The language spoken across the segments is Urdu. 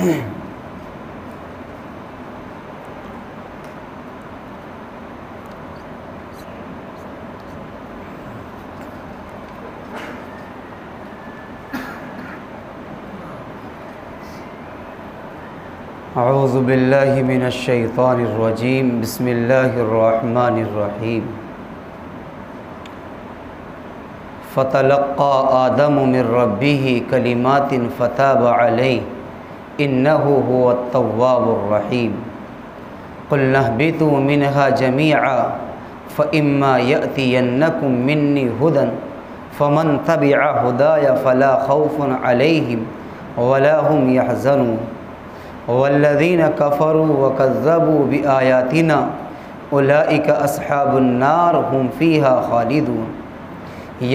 اعوذ باللہ من الشیطان الرجیم بسم اللہ الرحمن الرحیم فتلقى آدم من ربه کلمات فتاب علیہ انه هو التواب الرحیم قلنا اهبطوا منها جميعا فإما يأتينكم مني هدى فمن تبع هداي فلا خوف عليهم ولا هم يحزنون والذین کفروا وکذبوا بآیاتنا اولئک اصحاب النار هم فیہا خالدون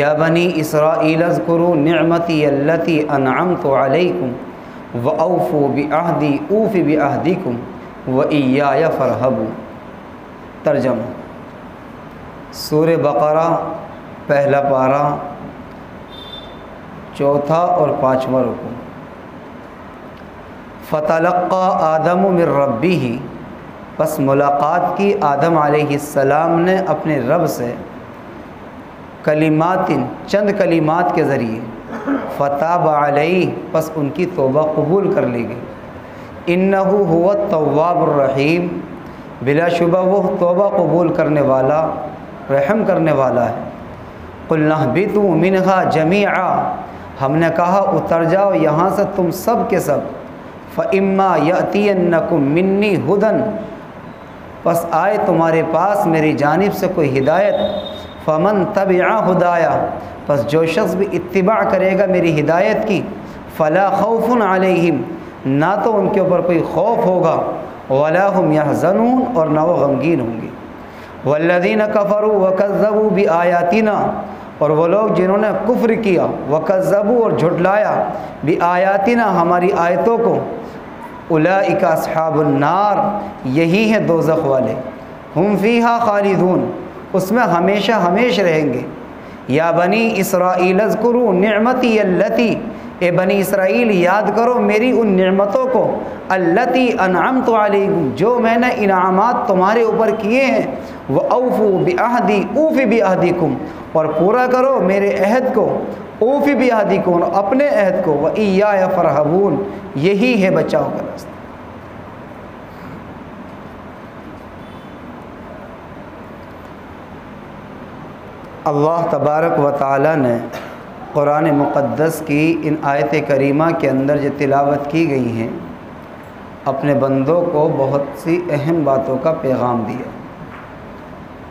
یا بنی اسرائیل اذکروا نعمتی التی انعمت علیکم واوفوا بعہدی اوف بعہدکم وایای فارہبون۔ ترجمہ: سورہ بقرہ پہلا پارہ، چوتھا اور پانچواں رکوع۔ فتلقى آدم من ربه، پس ملاقات کی آدم علیہ السلام نے اپنے رب سے، کلمات، چند کلمات کے ذریعے، فتاب علیہ، پس ان کی توبہ قبول کر لی گئی، انہ هو التواب الرحیم، بلا شبہ وہ توبہ قبول کرنے والا، رحم کرنے والا ہے۔ قلنا اهبطوا منها جميعا، ہم نے کہا اتر جاؤ یہاں سے تم سب کے سب، فَإِمَّا يَأْتِيَنَّكُم مِّنِّي هُدًى، پس آئے تمہارے پاس میری جانب سے کوئی ہدایت، فَمَن تَبِعَ هُدَايَ، پس جو شخص بھی اتباع کرے گا میری ہدایت کی، فَلَا خَوْفٌ عَلَيْهِمْ، نہ تو ان کے اوپر کوئی خوف ہوگا، وَلَا هُمْ يَحْزَنُونَ، اور نہ وہ غمگین ہوں گے۔ وَالَّذِينَ كَفَرُوا وَكَذَّبُوا بِآيَاتِنَا، اور وہ لوگ جنہوں نے کفر کیا، وَكَذَّبُوا، اور جھٹلایا، بِآيَاتِنَا، ہماری آیتوں کو، اولئک اصحاب النار، یہی ہیں دوزخ والے، ہم فیہا خالدون، اس میں ہمیشہ ہمیشہ رہیں گے۔ یا بنی اسرائیل اذکروا نعمتی التی، اے بنی اسرائیل یاد کرو میری ان نعمتوں کو، التی انعمت علیکم، جو میں نے انعامات تمہارے اوپر کیے ہیں، وَأَوْفُوا بِعَہْدِي أُوفِ بِعَہْدِكُمْ، اور پورا کرو میرے عہد کو، اوف بعہدکم، اپنے عہد کو، وَإِيَّايَ فَارْہَبُونَ، یہی ہے بچاؤ کا راستہ۔ اللہ تبارک و تعالی نے قرآن مقدس کی ان آیت کریمہ کے اندر جو تلاوت کی گئی ہیں، اپنے بندوں کو بہت سی اہم باتوں کا پیغام دیا۔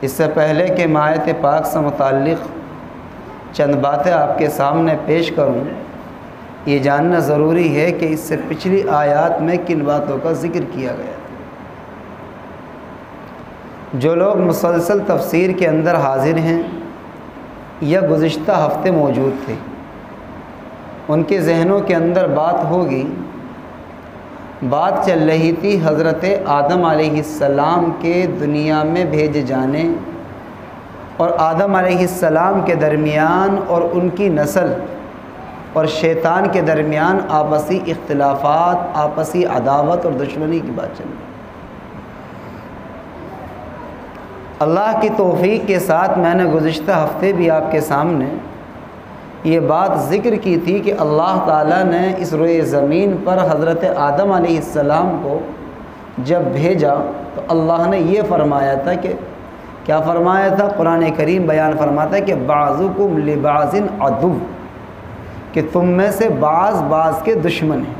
اس سے پہلے کہ میں آیت پاک سے متعلق چند باتیں آپ کے سامنے پیش کروں، یہ جاننا ضروری ہے کہ اس سے پچھلی آیات میں کن باتوں کا ذکر کیا گیا۔ جو لوگ مسلسل تفسیر کے اندر حاضر ہیں یا گزشتہ ہفتے موجود تھے، ان کے ذہنوں کے اندر بات ہوگی، بات چل رہی تھی حضرت آدم علیہ السلام کے دنیا میں بھیجے جانے اور آدم علیہ السلام کے درمیان اور ان کی نسل اور شیطان کے درمیان آپسی اختلافات، آپسی عداوت اور دشمنی کی بات چل رہی۔ اللہ کی توفیق کے ساتھ میں نے گزشتہ ہفتے بھی آپ کے سامنے یہ بات ذکر کی تھی کہ اللہ تعالیٰ نے اس روئے زمین پر حضرت آدم علیہ السلام کو جب بھیجا تو اللہ نے یہ فرمایا تھا کہ کیا فرمایا تھا؟ قرآن کریم بیان فرماتا ہے کہ بعضکم لبعض عدو، کہ تم میں سے بعض کے دشمن ہیں۔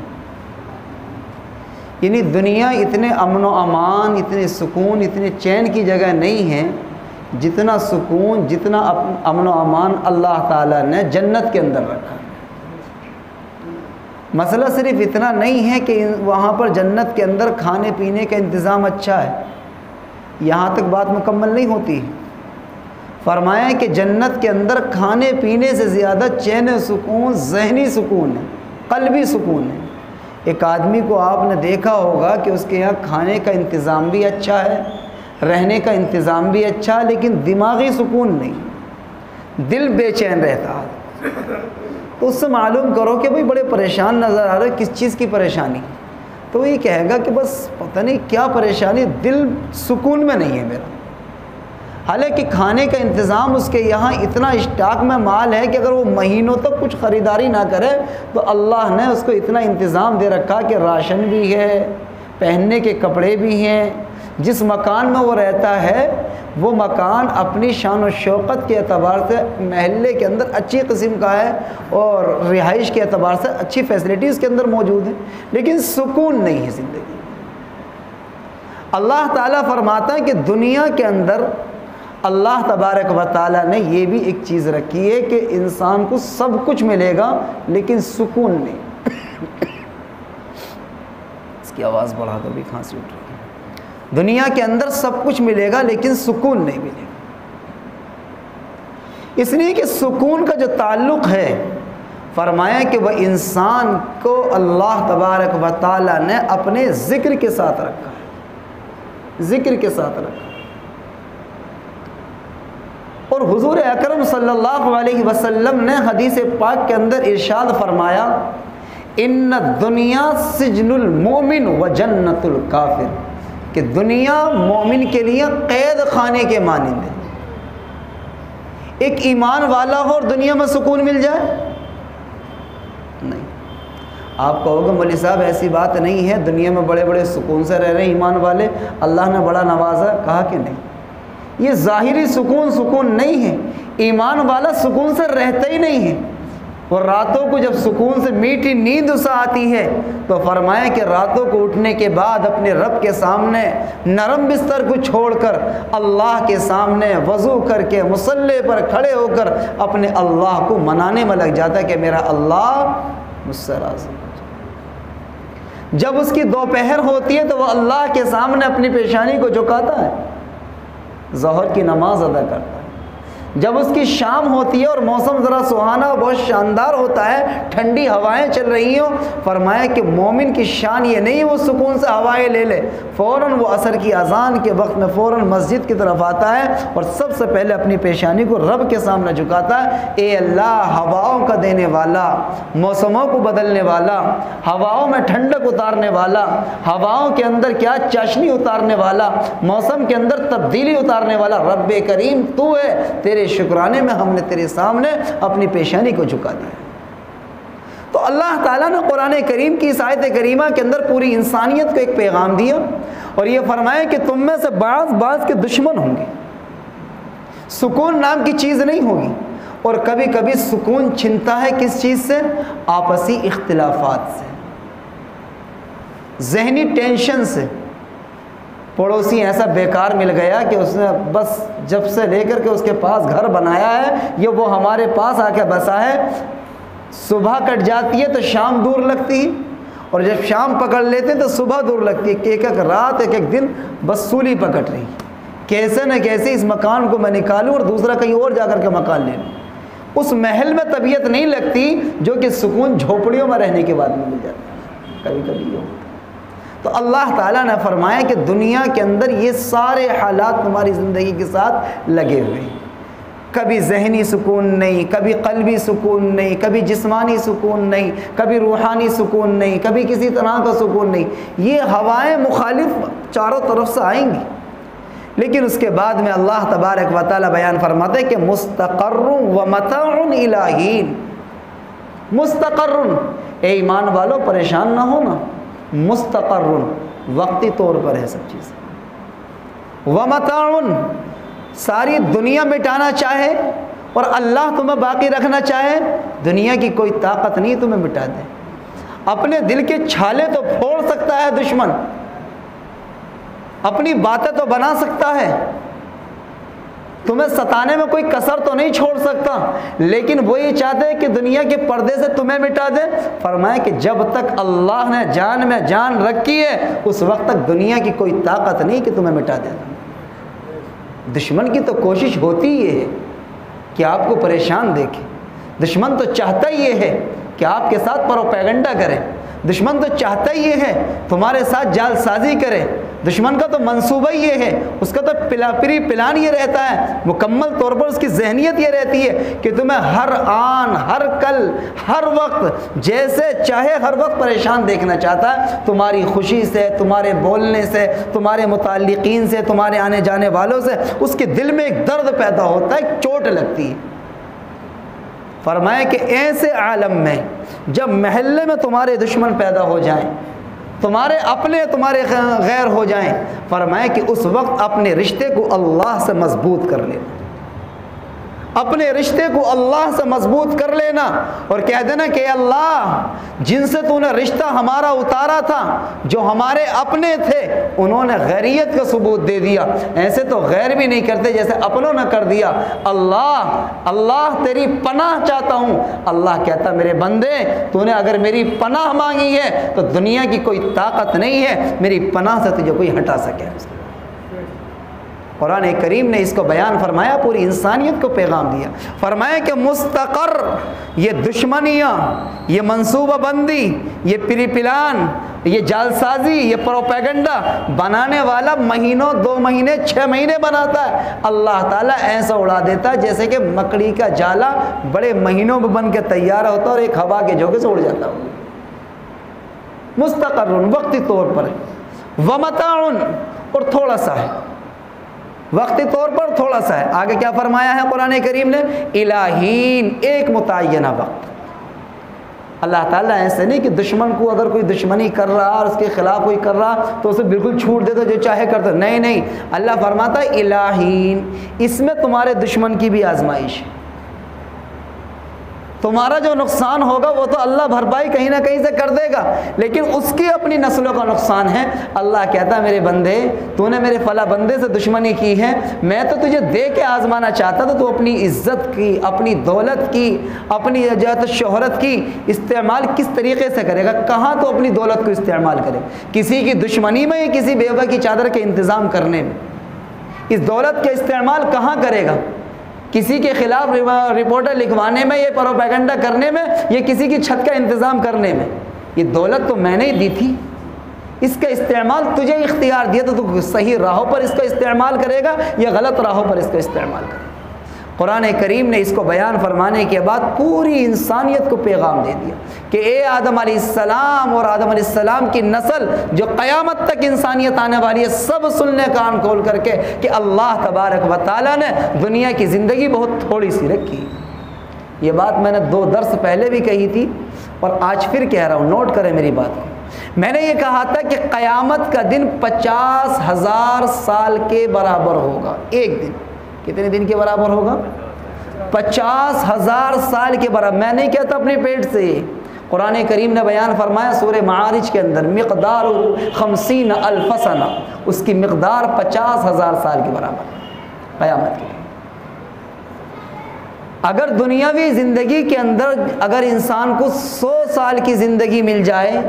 یعنی دنیا اتنے امن و امان، اتنے سکون، اتنے چین کی جگہ نہیں ہے جتنا سکون، جتنا امن و امان اللہ تعالیٰ نے جنت کے اندر رکھا۔ مسئلہ صرف اتنا نہیں ہے کہ وہاں پر جنت کے اندر کھانے پینے کا انتظام اچھا ہے، یہاں تک بات مکمل نہیں ہوتی ہے۔ فرمایا کہ جنت کے اندر کھانے پینے سے زیادہ چین و سکون، ذہنی سکون ہے، قلبی سکون ہے۔ ایک آدمی کو آپ نے دیکھا ہوگا کہ اس کے یہاں کھانے کا انتظام بھی اچھا ہے، رہنے کا انتظام بھی اچھا ہے، لیکن دماغی سکون نہیں، دل بے چین رہتا ہے۔ تو اس سے معلوم کرو کہ بھئی بڑے پریشان نظر آ رہے، کس چیز کی پریشانی؟ تو یہ کہے گا کہ بس پتہ نہیں کیا پریشانی، دل سکون میں نہیں ہے میرا۔ حالانکہ کھانے کا انتظام اس کے یہاں اتنا اسٹاک میں مال ہے کہ اگر وہ مہینوں تک کچھ خریداری نہ کرے تو اللہ نے اس کو اتنا انتظام دے رکھا کہ راشن بھی ہے، پہننے کے کپڑے بھی ہیں۔ جس مکان میں وہ رہتا ہے وہ مکان اپنی شان و شوقت کے اعتبار سے محلے کے اندر اچھی قسم کا ہے اور رہائش کے اعتبار سے اچھی فیسلٹیز کے اندر موجود ہیں، لیکن سکون نہیں ہے زندگی۔ اللہ تعالیٰ فرماتا ہے کہ دنیا کے اندر اللہ تبارک و تعالیٰ نے یہ بھی ایک چیز رکھی ہے کہ انسان کو سب کچھ ملے گا لیکن سکون نہیں۔ اس کی آواز بڑھا دو بھی، کھانسی اٹھ رہی ہے۔ دنیا کے اندر سب کچھ ملے گا لیکن سکون نہیں ملے گا، اس لیے کہ سکون کا جو تعلق ہے، فرمایا کہ وہ انسان کو اللہ تبارک و تعالیٰ نے اپنے ذکر کے ساتھ رکھا ہے، ذکر کے ساتھ رکھا۔ اور حضور اکرم صلی اللہ علیہ وسلم نے حدیث پاک کے اندر ارشاد فرمایا، ان الدنیا سجن المؤمن و جنت الکافر، کہ دنیا مومن کے لیے قید خانے کے مانند ہے۔ ایک ایمان والا ہو اور دنیا میں سکون مل جائے؟ نہیں۔ آپ کہو گے مولوی صاحب ایسی بات نہیں ہے، دنیا میں بڑے بڑے سکون سے رہ رہے ہیں ایمان والے، اللہ نے بڑا نوازا۔ کہا کہ نہیں، یہ ظاہری سکون نہیں ہے، ایمان والا سکون سے رہتا ہی نہیں ہے۔ اور راتوں کو جب سکون سے میٹھی نیند اسے آتی ہے تو فرمایا کہ راتوں کو اٹھنے کے بعد اپنے رب کے سامنے نرم بستر کو چھوڑ کر اللہ کے سامنے وضو کر کے مصلی پر کھڑے ہو کر اپنے اللہ کو منانے میں لگ جاتا ہے کہ میرا اللہ مجھ سے راضی ہو جائے۔ جب اس کی دوپہر ہوتی ہے تو وہ اللہ کے سامنے اپنی پیشانی کو جھکاتا ہے، ظہر کی نماز ادا کرتا ہے۔ جب اس کی شام ہوتی ہے اور موسم ذرا سہانا بہت شاندار ہوتا ہے، ٹھنڈی ہوائیں چل رہی ہوں، فرمایا کہ مومن کی شان یہ نہیں وہ سکون سے ہوائیں لے لے، فوراً وہ عصر کی اذان کے وقت میں فوراً مسجد کی طرف آتا ہے اور سب سے پہلے اپنی پیشانی کو رب کے سامنے جھکاتا ہے، اے اللہ ہواؤں کا دینے والا، موسموں کو بدلنے والا، ہواؤں میں ٹھنڈک اتارنے والا، ہواؤں کے اندر کیا چاشنی اتارنے والا، موسم کے اندر تبدیلی اتارنے والا رب کریم تو ہے، تیرے شکرانے میں ہم نے تیرے سامنے اپنی پیشانی کو جھکا دیا۔ تو اللہ تعالیٰ نے قرآن کریم کی اس آیت کریمہ کے اندر پوری انسانیت کو ایک پیغام دیا اور یہ فرمایا کہ تم میں سے بعض کے دشمن ہوں گے، سکون نام کی چیز نہیں ہوگی، اور کبھی کبھی سکون چھنتا ہے کس چیز سے؟ آپسی اختلافات سے، ذہنی ٹینشن سے۔ پڑوسی ایسا بیکار مل گیا کہ اس نے بس جب سے لے کر کے اس کے پاس گھر بنایا ہے یہ وہ ہمارے پاس آ کے بسا ہے، صبح کٹ جاتی ہے تو شام دور لگتی ہے، اور جب شام پکڑ لیتے تو صبح دور لگتی ہے، کہ ایک ایک رات ایک ایک دن بس سولی پکڑ رہی، کیسے نہ کیسے اس مکان کو میں نکالوں اور دوسرا کہیں اور جا کر کے مکان لے لوں۔ اس محل میں طبیعت نہیں لگتی جو کہ سکون جھوپڑیوں میں رہنے کے بعد میں مل جاتا ہے، کبھی کبھی یہ ہوتا ہے۔ تو اللہ تعالیٰ نے فرمایا کہ دنیا کے اندر یہ سارے حالات تمہاری زندگی کے ساتھ لگے ہوئے ہیں، کبھی ذہنی سکون نہیں، کبھی قلبی سکون نہیں، کبھی جسمانی سکون نہیں، کبھی روحانی سکون نہیں، کبھی کسی طرح کا سکون نہیں۔ یہ ہوائیں مخالف چاروں طرف سے آئیں گی، لیکن اس کے بعد میں اللہ تبارک و تعالیٰ بیان فرماتے ہیں کہ مستقر و متاع الی حین۔ مستقر، اے ایمان والو پریشان نہ ہونا، مستقر وقتی طور پر ہے سب چیز، ومتاع ساری دنیا مٹانا چاہے اور اللہ تمہیں باقی رکھنا چاہے، دنیا کی کوئی طاقت نہیں تمہیں مٹا دے۔ اپنے دل کے چھالے تو پھوڑ سکتا ہے دشمن، اپنی باتیں تو بنا سکتا ہے، تمہیں ستانے میں کوئی کسر تو نہیں چھوڑ سکتا، لیکن وہ یہ چاہتے ہیں کہ دنیا کے پردے سے تمہیں مٹا دے۔ فرمایا کہ جب تک اللہ نے جان میں جان رکھی ہے اس وقت تک دنیا کی کوئی طاقت نہیں کہ تمہیں مٹا دے۔ دشمن کی تو کوشش ہوتی یہ ہے کہ آپ کو پریشان دیکھے، دشمن تو چاہتا ہی یہ ہے کہ آپ کے ساتھ پروپیگنڈا کرے، دشمن تو چاہتا ہی یہ ہے تمہارے ساتھ جال سازی کرے، دشمن کا تو منصوبہ ہی یہ ہے، اس کا تو پری پلان یہ رہتا ہے، مکمل طور پر اس کی ذہنیت یہ رہتی ہے کہ تمہیں ہر آن ہر کل ہر وقت جیسے چاہے ہر وقت پریشان دیکھنا چاہتا ہے۔ تمہاری خوشی سے، تمہارے بولنے سے، تمہارے متعلقین سے، تمہارے آنے جانے والوں سے اس کے دل میں ایک درد پیدا ہوتا ہے، ایک چوٹ لگتی ہے۔ فرمائے کہ ایسے عالم میں جب محلے میں تمہارے دشمن پیدا ہو جائیں، تمہارے اپنے تمہارے غیر ہو جائیں، فرمائے کہ اس وقت اپنے رشتے کو اللہ سے مضبوط کر لینا، اپنے رشتے کو اللہ سے مضبوط کر لینا اور کہہ دینا کہ اللہ جن سے تو نے رشتہ ہمارا اتارا تھا، جو ہمارے اپنے تھے، انہوں نے غیریت کا ثبوت دے دیا، ایسے تو غیر بھی نہیں کرتے جیسے اپنوں نے کر دیا۔ اللہ تیری پناہ چاہتا ہوں۔ اللہ کہتا میرے بندے تو نے اگر میری پناہ مانگی ہے تو دنیا کی کوئی طاقت نہیں ہے میری پناہ سے تجھے کوئی ہٹا سکے۔ قرآن کریم نے اس کو بیان فرمایا، پوری انسانیت کو پیغام دیا، فرمایا کہ مستقر یہ دشمنیاں، یہ منصوبہ بندی، یہ پری پلان، یہ جال سازی، یہ پروپیگنڈا بنانے والا مہینوں 2 مہینے 6 مہینے بناتا ہے، اللہ تعالیٰ ایسا اڑا دیتا ہے جیسے کہ مکڑی کا جالا بڑے مہینوں میں بن کے تیار ہوتا ہے اور ایک ہوا کے جھونکے سے اڑ جاتا ہے۔ مستقر وقتی طور پر ہے، ومتاع اور تھوڑا سا ہے، وقتی طور پر تھوڑا سا ہے۔ آگے کیا فرمایا ہے قرآن کریم نے؟ الہین، ایک متعینہ وقت۔ اللہ تعالیٰ ایسے نہیں کہ دشمن کو اگر کوئی دشمنی کر رہا اور اس کے خلاف کوئی کر رہا تو اسے بالکل چھوٹ دے دو جو چاہے کرتا، نہیں، اللہ فرماتا ہے الہین، اس میں تمہارے دشمن کی بھی آزمائش ہے، تمہارا جو نقصان ہوگا وہ تو اللہ بھرپائی کہیں نہ کہیں سے کر دے گا، لیکن اس کی اپنی نسلوں کا نقصان ہے۔ اللہ کہتا ہے میرے بندے تو نے میرے فلاں بندے سے دشمنی کی ہے، میں تو تجھے دے کے آزمانا چاہتا تھا، تو اپنی عزت کی، اپنی دولت کی، اپنی شہرت کی استعمال کس طریقے سے کرے گا، کہاں تو اپنی دولت کو استعمال کرے، کسی کی دشمنی میں یا کسی بیوہ کی چادر کے انتظام کرنے میں، اس دولت کا استعمال کہاں کرے گا، کسی کے خلاف رپورٹر لکھوانے میں، یہ پروپیگنڈا کرنے میں، یا کسی کی چھت کا انتظام کرنے میں۔ یہ دولت تو میں نے ہی دی تھی، اس کا استعمال تجھے اختیار دیا، تو صحیح راہوں پر اس کا استعمال کرے گا یا غلط راہوں پر اس کا استعمال کرے گا۔ قرآن کریم نے اس کو بیان فرمانے کے بعد پوری انسانیت کو پیغام دے دیا کہ اے آدم علیہ السلام اور آدم علیہ السلام کی نسل جو قیامت تک انسانیت آنے والی ہے، سب سن لے کان کھول کر کے کہ اللہ تبارک و تعالیٰ نے دنیا کی زندگی بہت تھوڑی سی رکھی۔ یہ بات میں نے 2 درس پہلے بھی کہی تھی اور آج پھر کہہ رہا ہوں، نوٹ کریں میری بات کو۔ میں نے یہ کہا تھا کہ قیامت کا دن 50,000 سال کے برابر ہوگا۔ ایک دن کتنے دن کے برابر ہوگا؟ 50,000 سال کے برابر۔ میں نہیں کہتا اپنے پیٹ سے، قرآن کریم نے بیان فرمایا سورہ معارج کے اندر مقدار 50,000 سنہ، اس کی مقدار 50,000 سال کے برابر قیامت کی۔ اگر دنیاوی زندگی کے اندر اگر انسان کو 100 سال کی زندگی مل جائے،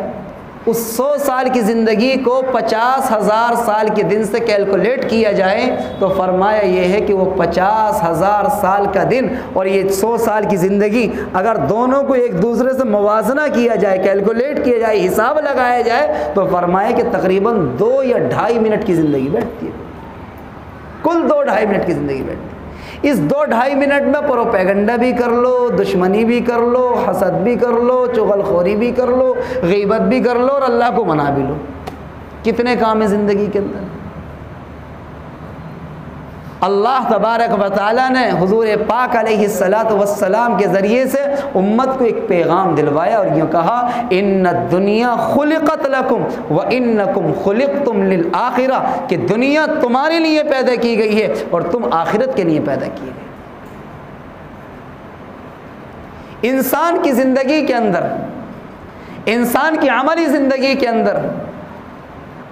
اس 100 سال کی زندگی کو 50,000 سال کے دن سے کیلکولیٹ کیا جائے تو فرمایا یہ ہے کہ وہ 50,000 سال کا دن اور یہ 100 سال کی زندگی اگر دونوں کو ایک دوسرے سے موازنہ کیا جائے، کیلکولیٹ کیا جائے، حساب لگایا جائے تو فرمایا کہ تقریباً 2 یا 2.5 منٹ کی زندگی بیٹھتی ہے، کل 2-2.5 منٹ کی زندگی بیٹھتی ہے۔ اس 2-2.5 منٹ میں پروپیگنڈا بھی کر لو، دشمنی بھی کر لو، حسد بھی کر لو، چغل خوری بھی کر لو، غیبت بھی کر لو اور اللہ کو منا بھی لو، کتنے کام ہیں زندگی کے اندر۔ اللہ تبارک و تعالیٰ نے حضور پاک علیہ السلام کے ذریعے سے امت کو ایک پیغام دلوایا اور یہ کہا ان الدنیا خلقت لکم وانکم خلقتم للآخرہ، کہ دنیا تمہارے لیے پیدا کی گئی ہے اور تم آخرت کے لیے پیدا کی گئی۔ انسان کی زندگی کے اندر، انسان کی عملی زندگی کے اندر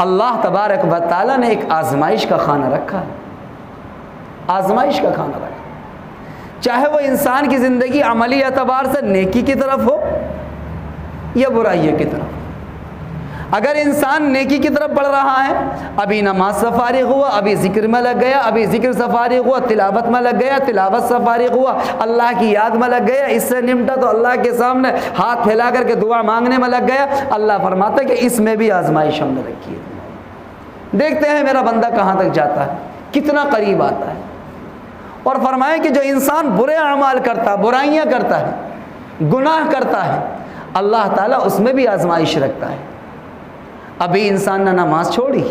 اللہ تبارک و تعالیٰ نے ایک آزمائش کا خانہ رکھا ہے، آزمائش کا کھانا رکھا، چاہے وہ انسان کی زندگی عملی اعتبار سے نیکی کی طرف ہو یا برائی کی طرف۔ اگر انسان نیکی کی طرف بڑھ رہا ہے، ابھی نماز سے فارغ ہوا، ابھی ذکر میں لگ گیا، ابھی ذکر سے فارغ ہوا، تلاوت میں لگ گیا، تلاوت سے فارغ ہوا، اللہ کی یاد میں لگ گیا، اس سے نمٹا تو اللہ کے سامنے ہاتھ پھیلا کر کے دعا مانگنے میں لگ گیا، اللہ فرماتا ہے کہ اس میں بھی آزمائش ہم نے رکھی ہے۔ دیکھتے ہیں میرا بندہ کہاں تک جاتا ہے، کتنا قریب آتا ہے۔ اور فرمائے کہ جو انسان برے اعمال کرتا ہے، برائیاں کرتا ہے، گناہ کرتا ہے، اللہ تعالیٰ اس میں بھی آزمائش رکھتا ہے۔ ابھی انسان نے نماز چھوڑی،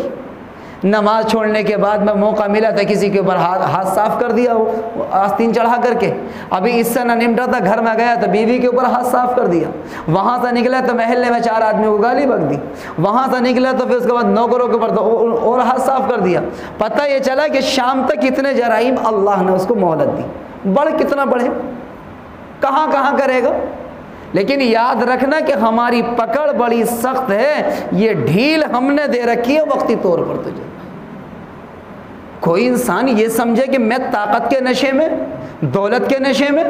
نماز چھوڑنے کے بعد میں موقع ملا تھا کسی کے اوپر ہاتھ صاف کر دیا، وہ آستین چڑھا کر کے، ابھی اس سے نہ نمٹا تھا، گھر میں گیا تو بیوی کے اوپر ہاتھ صاف کر دیا، وہاں سے نکلا تو محلے میں 4 آدمی کو گالی بک دی، وہاں سے نکلا تو پھر اس کے بعد نوکروں کے اوپر اور ہاتھ صاف کر دیا۔ پتہ یہ چلا کہ شام تک اتنے جرائم اللہ نے اس کو مہلت دی، بڑھ کتنا بڑھے، کہاں کہاں کرے گا۔ لیکن یاد رکھنا کہ ہماری پکڑ بڑی سخت ہے، یہ ڈھیل ہم نے دے رکھی ہے وقتی طور پر تجھے۔ کوئی انسان یہ سمجھے کہ میں طاقت کے نشے میں، دولت کے نشے میں،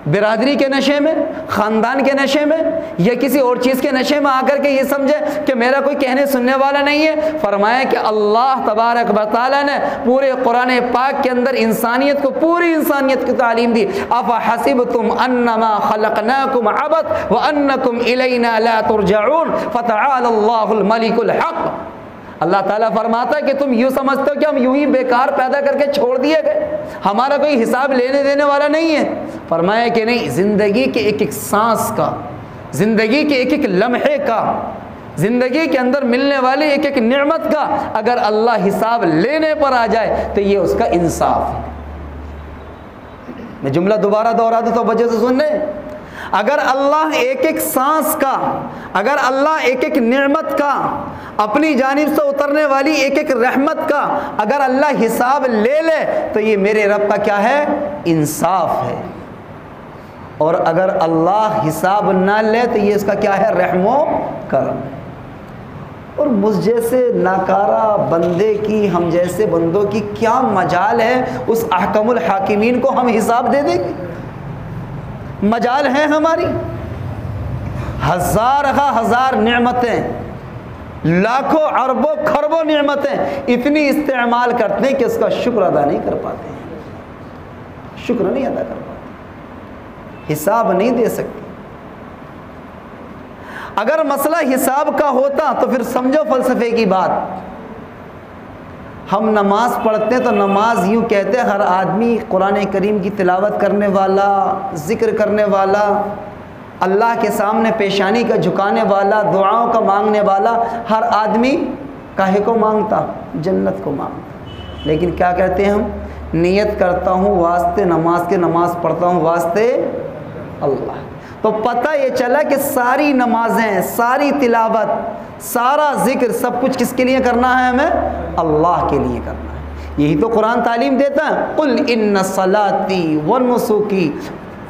برادری کے نشے میں، خاندان کے نشے میں یا کسی اور چیز کے نشے میں آ کر کے یہ سمجھے کہ میرا کوئی کہنے سننے والا نہیں ہے۔ فرمایا کہ اللہ تبارک و تعالیٰ نے پورے قرآن پاک کے اندر انسانیت کو، پوری انسانیت کی تعلیم دی۔ افحسبتم انما خلقناکم عبث وانکم الینا لا ترجعون فتعالی اللہ الملک الحق۔ اللہ تعالیٰ فرماتا ہے کہ تم یوں سمجھتے ہو کہ ہم یوں ہی بیکار پیدا کر کے چھوڑ دیے گئے، ہمارا کوئی حساب لینے دینے والا نہیں ہے۔ فرمایا کہ نہیں، زندگی کے ایک ایک سانس کا، زندگی کے ایک ایک لمحے کا، زندگی کے اندر ملنے والی ایک ایک نعمت کا اگر اللہ حساب لینے پر آ جائے تو یہ اس کا انصاف ہے۔ میں جملہ دوبارہ دوہرا دوں تو وجہ سے سن لیں، اگر اللہ ایک ایک سانس کا، اگر اللہ ایک ایک نعمت کا، اپنی جانب سے اترنے والی ایک ایک رحمت کا اگر اللہ حساب لے لے تو یہ میرے رب کا کیا ہے؟ انصاف ہے۔ اور اگر اللہ حساب نہ لے تو یہ اس کا کیا ہے؟ رحم و کرم۔ اور مجھ جیسے ناکارہ بندے کی، ہم جیسے بندوں کی کیا مجال ہے اس احکم الحاکمین کو ہم حساب دے دیں گے؟ مجال ہیں ہماری؟ ہزار نعمتیں، لاکھوں اربوں کھربوں نعمتیں اتنی استعمال کرتے ہیں کہ اس کا شکر ادا نہیں کر پاتے ہیں، شکر نہیں ادا کر پاتے، حساب نہیں دے سکتے۔ اگر مسئلہ حساب کا ہوتا تو پھر سمجھو فلسفے کی بات، ہم نماز پڑھتے ہیں تو نماز یوں کہتے ہیں ہر آدمی قرآن کریم کی تلاوت کرنے والا، ذکر کرنے والا، اللہ کے سامنے پیشانی کا جھکانے والا، دعاؤں کا مانگنے والا، ہر آدمی کاہے کو مانگتا؟ جنت کو مانگتا۔ لیکن کیا کہتے ہیں ہم؟ نیت کرتا ہوں واسطے نماز کے، نماز پڑھتا ہوں واسطے اللہ۔ تو پتہ یہ چلا کہ ساری نمازیں، ساری تلاوت، سارا ذکر، سب کچھ کس کے لیے کرنا ہے؟ ہمیں اللہ کے لیے کرنا ہے۔ یہی تو قرآن تعلیم دیتا ہے، قل ان صلاتی ونسکی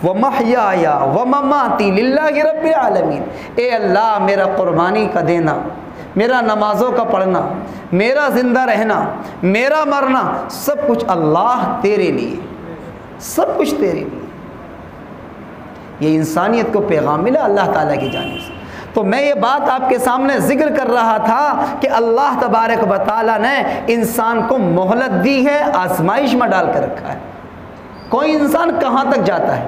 ومحیای ومماتی للہ رب العالمین۔ اے اللہ، میرا قربانی کا دینا، میرا نمازوں کا پڑھنا، میرا زندہ رہنا، میرا مرنا، سب کچھ اللہ تیرے لیے، سب کچھ تیرے لیے۔ یہ انسانیت کو پیغام ملا اللہ تعالیٰ کی جانب سے۔ تو میں یہ بات آپ کے سامنے ذکر کر رہا تھا کہ اللہ تبارک و تعالیٰ نے انسان کو مہلت دی ہے، آزمائش میں ڈال کر رکھا ہے۔ کوئی انسان کہاں تک جاتا ہے۔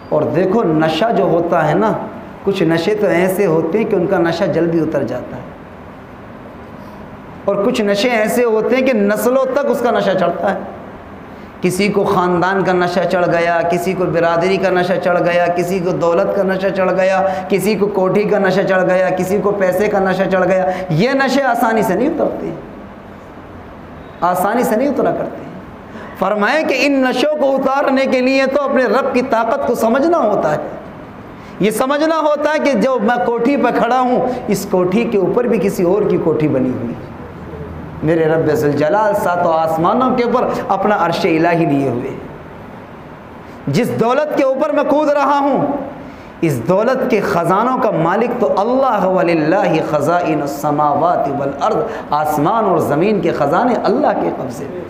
اور دیکھو نشہ جو ہوتا ہے نا، کچھ نشے تو ایسے ہوتے ہیں کہ ان کا نشہ جلدی اتر جاتا ہے، اور کچھ نشے ایسے ہوتے ہیں کہ نسلوں تک اس کا نشہ چڑھتا ہے۔ کسی کو خاندان کا نشہ چڑھ گیا، کسی کو برادری کا نشہ چڑھ گیا، کسی کو دولت کا نشہ چڑھ گیا، کسی کو کوٹھی کا نشہ چڑھ گیا، کسی کو پیسے کا نشہ چڑھ گیا۔ یہ نشے آسانی سے نہیں اترتے، آسانی سے نہیں اترا کرتے۔ فرمائے کہ ان نشوں کو اتارنے کے لیے تو اپنے رب کی طاقت کو سمجھنا ہوتا ہے۔ یہ سمجھنا ہوتا ہے کہ جو میں کوٹھی پہ کھڑا ہوں، اس کوٹھی کے اوپر بھی کسی اور کی کوٹھی بنی ہوئی، میرے رب ذوالجلال ساتوں آسمانوں کے اوپر اپنا عرش الہی لیے ہوئے۔ جس دولت کے اوپر میں کود رہا ہوں، اس دولت کے خزانوں کا مالک تو اللہ، وللہ خزائن السماوات والارض، آسمان اور زمین کے خزانے اللہ کے قبضے میں۔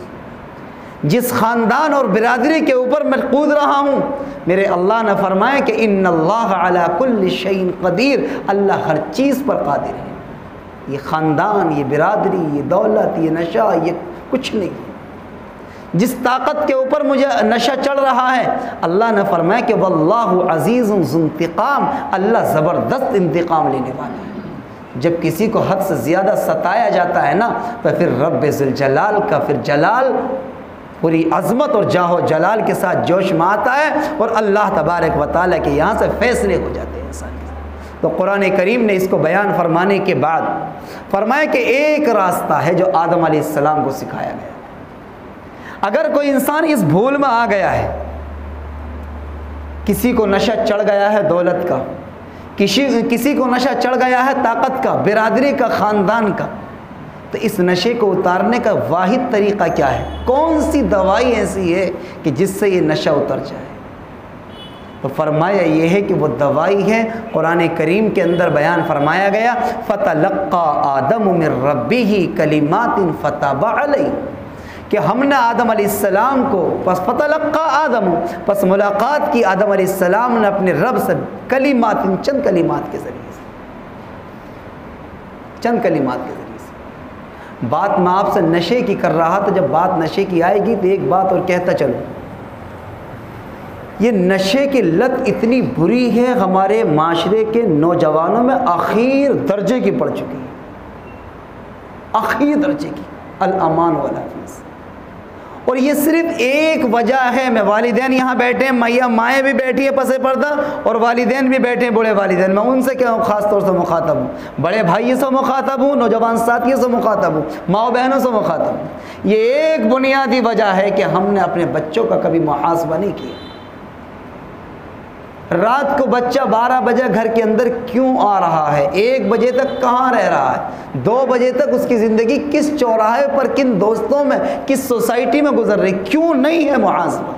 جس خاندان اور برادری کے اوپر میں کود رہا ہوں، میرے اللہ نے فرمایا کہ ان اللہ علی کل شیء قدیر، اللہ ہر چیز پر قادر ہے۔ یہ خاندان، یہ برادری، یہ دولت، یہ نشہ، یہ کچھ نہیں۔ جس طاقت کے اوپر مجھے نشہ چڑھ رہا ہے، اللہ نے فرمایا کہ واللہ عزیز ذو انتقام، اللہ زبردست انتقام لینے والا ہے۔ جب کسی کو حد سے زیادہ ستایا جاتا ہے نا تو پھر رب ذوالجلال کا پھر جلال پوری عظمت اور جاہ و جلال کے ساتھ جوش میں آتا ہے اور اللہ تبارک و تعالیٰ کے یہاں سے فیصلے ہو جاتے ہیں انسان کے ساتھ۔ تو قرآن کریم نے اس کو بیان فرمانے کے بعد فرمایا کہ ایک راستہ ہے جو آدم علیہ السلام کو سکھایا گیا۔ اگر کوئی انسان اس بھول میں آ گیا ہے، کسی کو نشہ چڑھ گیا ہے دولت کا، کسی کو نشہ چڑھ گیا ہے طاقت کا، برادری کا، خاندان کا، تو اس نشے کو اتارنے کا واحد طریقہ کیا ہے؟ کون سی دوائی ایسی ہے کہ جس سے یہ نشہ اتر جائے؟ تو فرمایا یہ ہے کہ وہ دوائی ہے قرآن کریم کے اندر بیان فرمایا گیا فَتَلَقَّى آدَمُ مِن رَبِّهِ كَلِمَاتٍ فَتَابَ عَلَيْهِ، کہ ہم نے آدم علیہ السلام کو پس فَتَلَقَّى آدَمُ، پس ملاقات کی آدم علیہ السلام نے اپنے رب سے کلمات، چند کلمات کے ذریعے سے، چند کلمات کے ذریعے سے۔ بات میں آپ سے نشے کی کر رہا تھا، جب بات نشے کی آئے گی تو ایک بات اور کہتا چلوں، یہ نشے کی لت اتنی بری ہے ہمارے معاشرے کے نوجوانوں میں، اخیر درجے کی پڑ چکی ہے، اخیر درجے کی، الامان والحفیظ۔ اور یہ صرف ایک وجہ ہے، میں والدین یہاں بیٹھے ہیں، مائیں بھی بیٹھی ہیں پسے پردہ، اور والدین بھی بیٹھے ہیں بوڑھے والدین، میں ان سے کیا خاص طور سے مخاطب ہوں، بڑے بھائیوں سے مخاطب ہوں، نوجوان ساتھیوں سے مخاطب ہوں، ماؤں بہنوں سے مخاطب ہوں۔ یہ ایک بنیادی وجہ ہے کہ ہم نے اپنے بچوں کا کبھی محاسبہ نہیں کیا۔ رات کو بچہ 12 بجے گھر کے اندر کیوں آ رہا ہے، 1 بجے تک کہاں رہ رہا ہے، 2 بجے تک اس کی زندگی کس چوراہے پر، کن دوستوں میں، کس سوسائٹی میں گزر رہی، کیوں نہیں ہے محاسبہ؟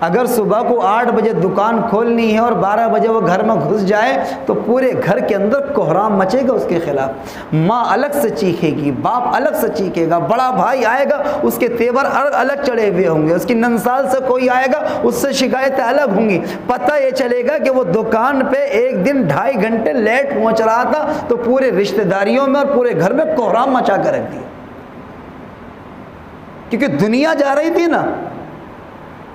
اگر صبح کو 8 بجے دکان کھولنی ہے اور 12 بجے وہ گھر میں گھس جائے تو پورے گھر کے اندر کوہرام مچے گا اس کے خلاف، ماں الگ سے چیخے گی، باپ الگ سے چیخے گا، بڑا بھائی آئے گا اس کے تیور الگ چڑھے ہوئے ہوں گے، اس کی ننسال سے کوئی آئے گا اس سے شکایتیں الگ ہوں گی۔ پتہ یہ چلے گا کہ وہ دکان پہ ایک دن 2.5 گھنٹے لیٹ پہنچ رہا تھا تو پورے رشتہ داریوں میں اور پورے گھر میں کوہرام مچا کر رکھ دیا، کیونکہ دنیا جا رہی تھی نا۔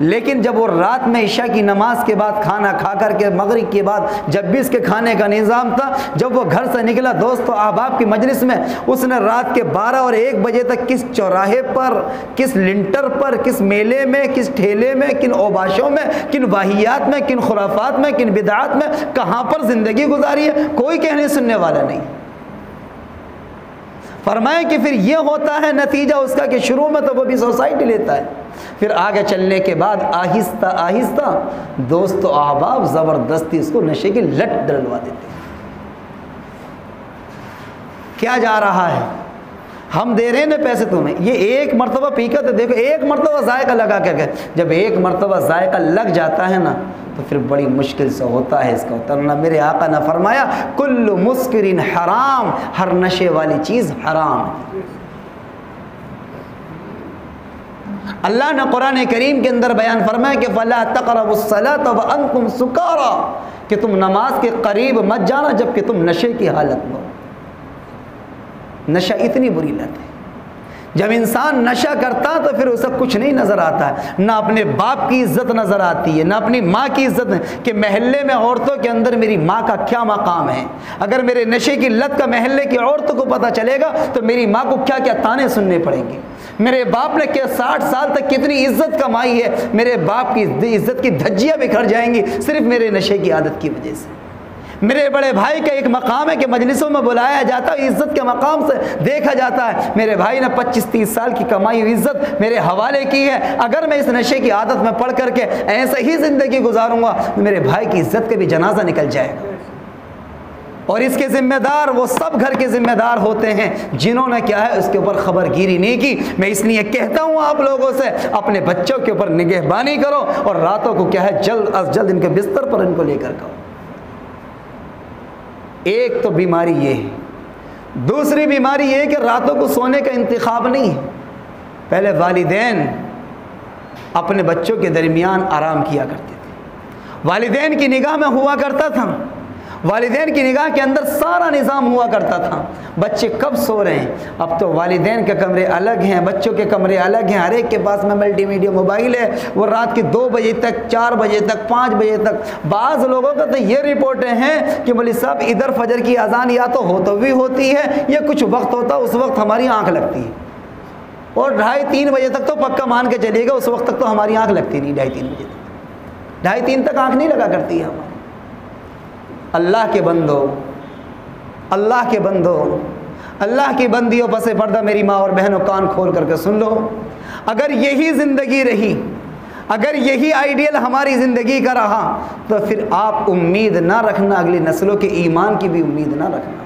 لیکن جب وہ رات میں عشاء کی نماز کے بعد کھانا کھا کر کے مغرب کے بعد جب بھی اس کے کھانے کا نظام تھا، جب وہ گھر سے نکلا دوست و احباب کی مجلس میں، اس نے رات کے 12 اور 1 بجے تک کس چوراہے پر، کس لنٹر پر، کس میلے میں، کس ٹھیلے میں، کن اوباشوں میں، کن واہیات میں، کن خرافات میں، کن بدعات میں، کہاں پر زندگی گزاری ہے، کوئی کہنے سننے والا نہیں۔ فرمایا کہ پھر یہ ہوتا ہے نتیجہ اس کا کہ شروع میں تو وہ بھی سوسائٹی لیتا ہے، پھر آگے چلنے کے بعد آہستہ آہستہ دوست و احباب زبردستی اس کو نشے کی لت ڈلوا دیتے ہیں۔ کیا جا رہا ہے، ہم دے رہے ہیں پیسے تمہیں، یہ ایک مرتبہ پی کر تو دیکھو، ایک مرتبہ ذائقہ لگا کے گئے، جب ایک مرتبہ ذائقہ لگ جاتا ہے نا تو پھر بڑی مشکل سے ہوتا ہے اس کا اترنا۔ میرے آقا نے فرمایا کل مسکرین حرام، ہر نشے والی چیز حرام ہے۔ اللہ نے قرآن کریم کے اندر بیان فرمایا کہ فَلَا تَقْرَبُوا الصَّلَاةَ وَأَنْتُمْ سُكَارَىٰ، کہ تم نماز کے قریب مت جانا جب کہ تم نشے کی حالت میں ہو۔ نشہ اتنی بری لت ہے، جب انسان نشہ کرتا تو پھر اسے کچھ نہیں نظر آتا ہے، نہ اپنے باپ کی عزت نظر آتی ہے، نہ اپنی ماں کی عزت، کہ محلے میں عورتوں کے اندر میری ماں کا کیا مقام ہے۔ اگر میرے نشے کی لت کا محلے کی عورتوں کو پتہ چلے گا تو میری ماں کو کیا کیا تانے سننے پڑیں گے، میرے باپ نے کیا 60 سال تک کتنی عزت کمائی ہے، میرے باپ کی عزت کی دھجیاں بکھر جائیں گی صرف میرے نشے کی عادت کی وجہ سے۔ میرے بڑے بھائی کا ایک مقام ہے کہ مجلسوں میں بلایا جاتا ہے، عزت کے مقام سے دیکھا جاتا ہے، میرے بھائی نے 25-30 سال کی کمائی ہوئی عزت میرے حوالے کی ہے، اگر میں اس نشے کی عادت میں پڑھ کر کے ایسے ہی زندگی گزاروں گا تو میرے بھائی کی عزت کا بھی جنازہ نکل جائے گا، اور اس کے ذمہ دار وہ سب گھر کے ذمہ دار ہوتے ہیں جنہوں نے کیا ہے اس کے اوپر خبر گیری نہیں کی۔ میں اس لیے کہتا ہوں آپ لوگوں سے اپنے بچوں کے اوپر نگہبانی کرو، اور راتوں کو کیا ہے جلد از جلد ان کے بستر پر ان کو لے کر کھاؤ۔ ایک تو بیماری یہ ہے، دوسری بیماری یہ ہے کہ راتوں کو سونے کا انتخاب نہیں ہے۔ پہلے والدین اپنے بچوں کے درمیان آرام کیا کرتے تھے، والدین کی نگاہ میں ہوا کرتا تھا والدین کی نگاہ کے اندر سارا نظام ہوا کرتا تھا، بچے کب سو رہے ہیں، اب تو والدین کے کمرے الگ ہیں، بچوں کے کمرے الگ ہیں، ہر ایک کے پاس میں ملٹی میڈیا موبائل ہے، وہ رات کے 2 بجے تک، 4 بجے تک، 5 بجے تک۔ بعض لوگوں کا تو یہ رپورٹیں ہیں کہ مولوی صاحب ادھر فجر کی اذان یا تو ہوتی ہوتی ہے یا کچھ وقت ہوتا، اس وقت ہماری آنکھ لگتی ہے، اور 2:30-3 بجے تک تو پکا مان کے چلیے گا اس وقت تک تو ہماری آنکھ لگتی نہیں، 2:30-3 بجے تک، 2:30-3 تک آنکھ نہیں لگا کرتی ہے ہماری۔ اللہ کے بندو، اللہ کے بندو، اللہ کی بندیوں پس پردہ میری ماں اور بہنوں کان کھول کر کے سن لو، اگر یہی زندگی رہی، اگر یہی آئیڈیل ہماری زندگی کا رہا تو پھر آپ امید نہ رکھنا اگلی نسلوں کے ایمان کی بھی امید نہ رکھنا۔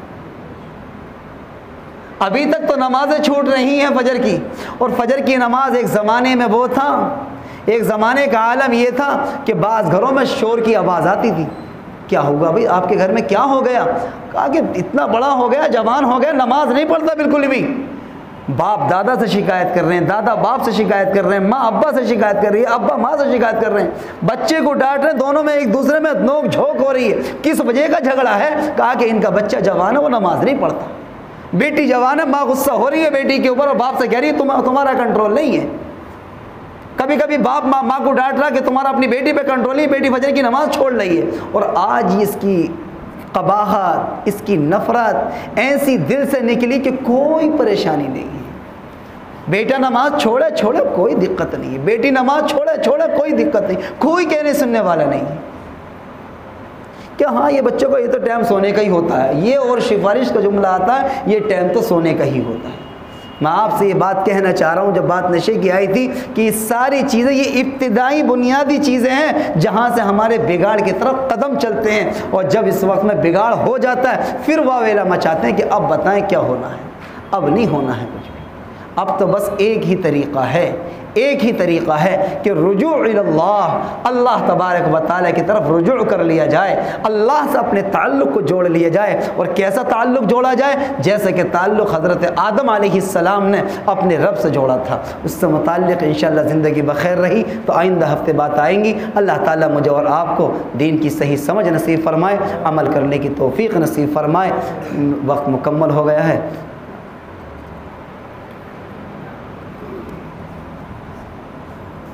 ابھی تک تو نمازیں چھوٹ رہی ہیں فجر کی، اور فجر کی نماز ایک زمانے میں وہ تھا، ایک زمانے کا عالم یہ تھا کہ بعض گھروں میں شور کی آواز آتی تھی، کیا ہوگا بھائی آپ کے گھر میں کیا ہو گیا؟ کہا کہ اتنا بڑا ہو گیا، جوان ہو گیا، نماز نہیں پڑھتا بالکل بھی۔ باپ دادا سے شکایت کر رہے ہیں، دادا باپ سے شکایت کر رہے ہیں، ماں ابا سے شکایت کر رہی ہے، ابا ماں سے شکایت کر رہے ہیں، بچے کو ڈانٹ رہے ہیں، دونوں میں ایک دوسرے میں نوک جھوک ہو رہی ہے۔ کس وجہ کا جھگڑا ہے؟ کہا کہ ان کا بچہ جوان ہے، وہ نماز نہیں پڑھتا۔ بیٹی جوان ہے، ماں غصہ ہو رہی ہے بیٹی کے اوپر اور باپ سے کہہ رہی ہے تمہارا کنٹرول نہیں ہے۔ کبھی کبھی باپ ماں کو ڈانٹ رہا کہ تمہارا اپنی بیٹی پہ کنٹرول نہیں، بیٹی فجر کی نماز چھوڑ رہی ہے۔ اور آج اس کی قباحت، اس کی نفرت ایسی دل سے نکلی کہ کوئی پریشانی نہیں ہے۔ بیٹا نماز چھوڑے کوئی دقت نہیں ہے، بیٹی نماز چھوڑے کوئی دقت نہیں، کوئی کہنے سننے والا نہیں ہے کہ ہاں یہ بچوں کا یہ تو ٹائم سونے کا ہی ہوتا ہے، یہ اور سفارش کا جملہ آتا ہے، یہ ٹائم تو سونے کا ہی ہوتا ہے۔ میں آپ سے یہ بات کہنا چاہ رہا ہوں، جب بات نشے کی آئی تھی کہ یہ ساری چیزیں یہ ابتدائی بنیادی چیزیں ہیں جہاں سے ہمارے بگاڑ کی طرف قدم چلتے ہیں، اور جب اس وقت میں بگاڑ ہو جاتا ہے پھر واویلا مچاتے ہیں کہ اب بتائیں کیا ہونا ہے۔ اب نہیں ہونا ہے کچھ بھی، اب تو بس ایک ہی طریقہ ہے، ایک ہی طریقہ ہے کہ رجوع اللہ، اللہ تبارک و تعالیٰ کی طرف رجوع کر لیا جائے، اللہ سے اپنے تعلق کو جوڑ لیا جائے۔ اور کیسا تعلق جوڑا جائے؟ جیسے کہ تعلق حضرت آدم علیہ السلام نے اپنے رب سے جوڑا تھا، اس سے متعلق انشاءاللہ زندگی بخیر رہی تو آئندہ ہفتے بات آئیں گی۔ اللہ تعالیٰ مجھے اور آپ کو دین کی صحیح سمجھ نصیب فرمائے، عمل کرنے کی توفیق نصیب فرمائے۔ وقت مکمل ہو گیا ہے۔